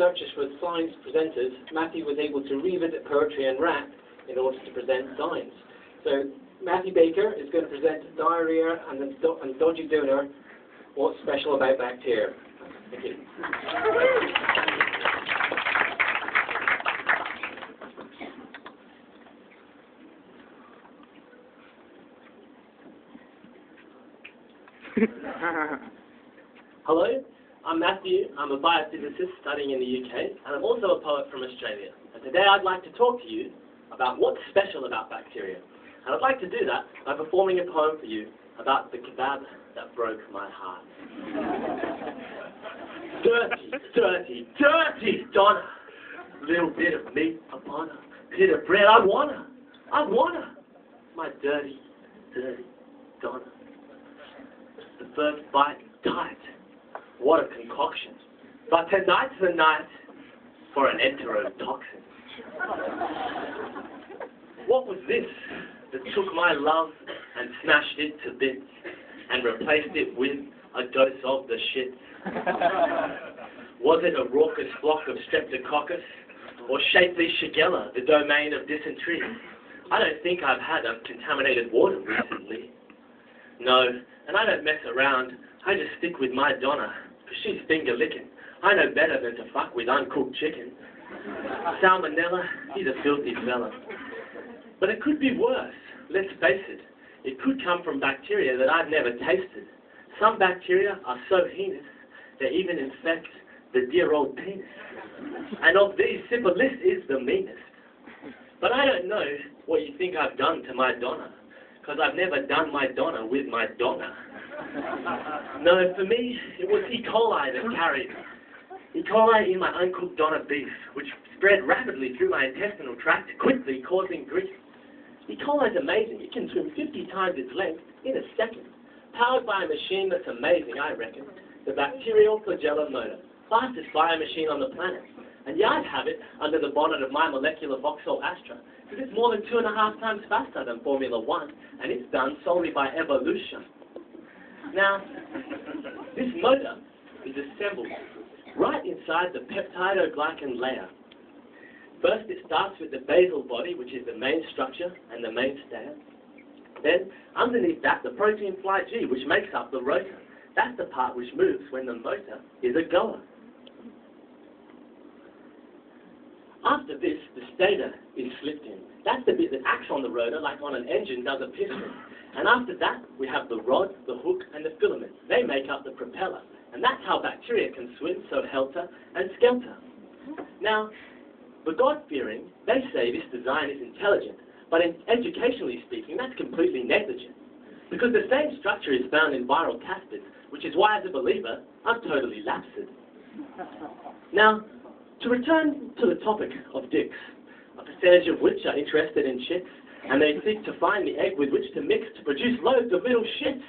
searches for science presenters, Matthew was able to revisit poetry and rap in order to present science. So Matthew Baker is going to present diarrhea and dodgy donor, what's special about bacteria. Thank you. Hello, I'm Matthew. I'm a biophysicist studying in the UK, and I'm also a poet from Australia. And today I'd like to talk to you about what's special about bacteria. And I'd like to do that by performing a poem for you about the kebab that broke my heart. Dirty, dirty, dirty Donna. Little bit of meat upon a bit of bread. I want her. My dirty, dirty Donna. The first bite tight. What a concoction. But tonight's the night for an enterotoxin. What was this that took my love and smashed it to bits and replaced it with a dose of the shit? Was it a raucous flock of streptococcus or shapely shigella, the domain of dysentery? I don't think I've had contaminated water recently. No, and I don't mess around. I just stick with my Donna, because she's finger licking. I know better than to fuck with uncooked chicken. Salmonella, he's a filthy fella. But it could be worse, let's face it. It could come from bacteria that I've never tasted. Some bacteria are so heinous, they even infect the dear old penis. And of these, syphilis is the meanest. But I don't know what you think I've done to my Donna, because I've never done my Donna with my Donna. No, for me, it was E. coli that carried. E. coli in my uncooked Donna beef, which spread rapidly through my intestinal tract, quickly causing grief. E. coli is amazing. It can swim 50 times its length in a second. Powered by a machine that's amazing, I reckon. The bacterial flagella motor. Fastest biomachine on the planet. And yeah, I'd have it under the bonnet of my molecular Vauxhall Astra, because it's more than 2.5 times faster than Formula 1, and it's done solely by evolution. Now, this motor is assembled right inside the peptidoglycan layer. First, it starts with the basal body, which is the main structure and the mainstay. Then, underneath that, the protein flight G, which makes up the rotor. That's the part which moves when the motor is a goer. After this, the stator is slipped in. That's the bit that acts on the rotor like on an engine does a piston. And after that, we have the rod, the hook, and the filament. They make up the propeller. And that's how bacteria can swim so helter and skelter. Now, the God-fearing, they say this design is intelligent. But educationally speaking, that's completely negligent. Because the same structure is found in viral caspids, which is why, as a believer, I'm totally lapsed. Now, to return to the topic of dicks, a percentage of which are interested in chicks, and they seek to find the egg with which to mix to produce loads of little shits.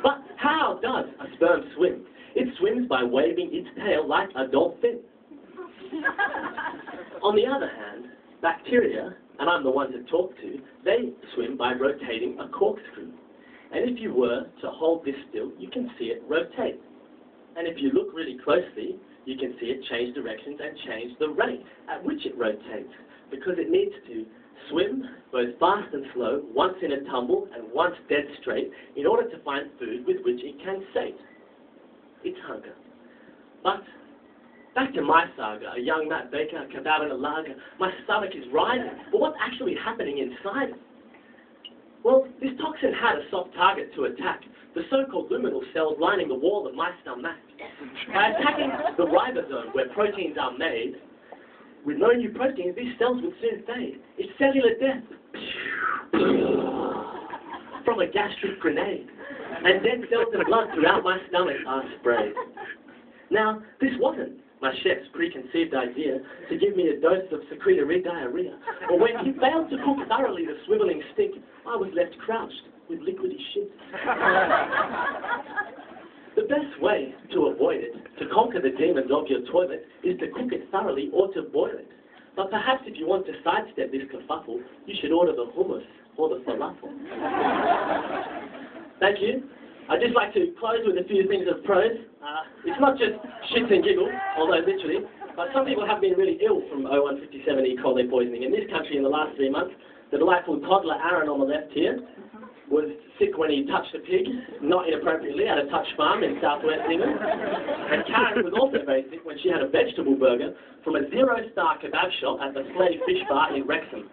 But how does a sperm swim? It swims by waving its tail like a dolphin. On the other hand, bacteria, and I'm the one to talk to, they swim by rotating a corkscrew. And if you were to hold this still, you can see it rotate. And if you look really closely, you can see it change directions and change the rate at which it rotates, because it needs to swim both fast and slow, once in a tumble and once dead straight, in order to find food with which it can sate. It's hunger. But back to my saga, a young Matt Baker, a kebab and a lager. My stomach is rising, but what's actually happening inside it? Well, this toxin had a soft target to attack, the so-called luminal cells lining the wall of my stomach. By attacking the ribosome, where proteins are made, with no new proteins, these cells would soon fade. It's cellular death. From a gastric grenade. And dead cells and blood throughout my stomach are sprayed. Now, this wasn't my chef's preconceived idea to give me a dose of secretory diarrhea. But when he failed to cook thoroughly the swiveling stick, I was left crouched with liquidy shit. The best way to avoid it, to conquer the demons of your toilet, is to cook it thoroughly or to boil it. But perhaps if you want to sidestep this kerfuffle, you should order the hummus or the falafel. Thank you. I'd just like to close with a few things of prose. It's not just shits and giggles, although literally. But some people have been really ill from O157 E. coli poisoning. In this country, in the last 3 months, the delightful toddler Aaron on the left here was sick when he touched a pig, not inappropriately, at a touch farm in southwest England. And Karen was also very sick when she had a vegetable burger from a 0-star kebab shop at the Slade Fish Bar in Wrexham.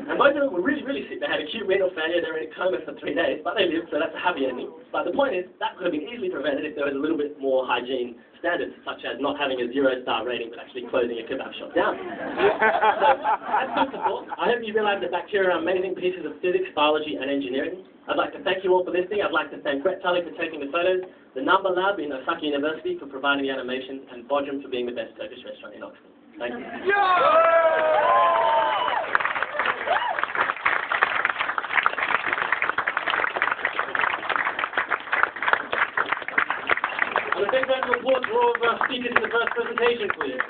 And both of them were really, really sick. They had acute renal failure, they were in a coma for 3 days, but they lived, so that's a happy ending. But the point is, that could have been easily prevented if there was a little bit more hygiene standards, such as not having a 0-star rating, but actually closing a kebab shop down. So, that's good support. I hope you realise that bacteria are amazing pieces of physics, biology, and engineering. I'd like to thank you all for listening. I'd like to thank Brett Tully for taking the photos, the Number Lab in Osaka University for providing the animation, and Bodrum for being the best Turkish restaurant in Oxford. Thank you. And a big round of applause for all of our speakers in the first presentation, please.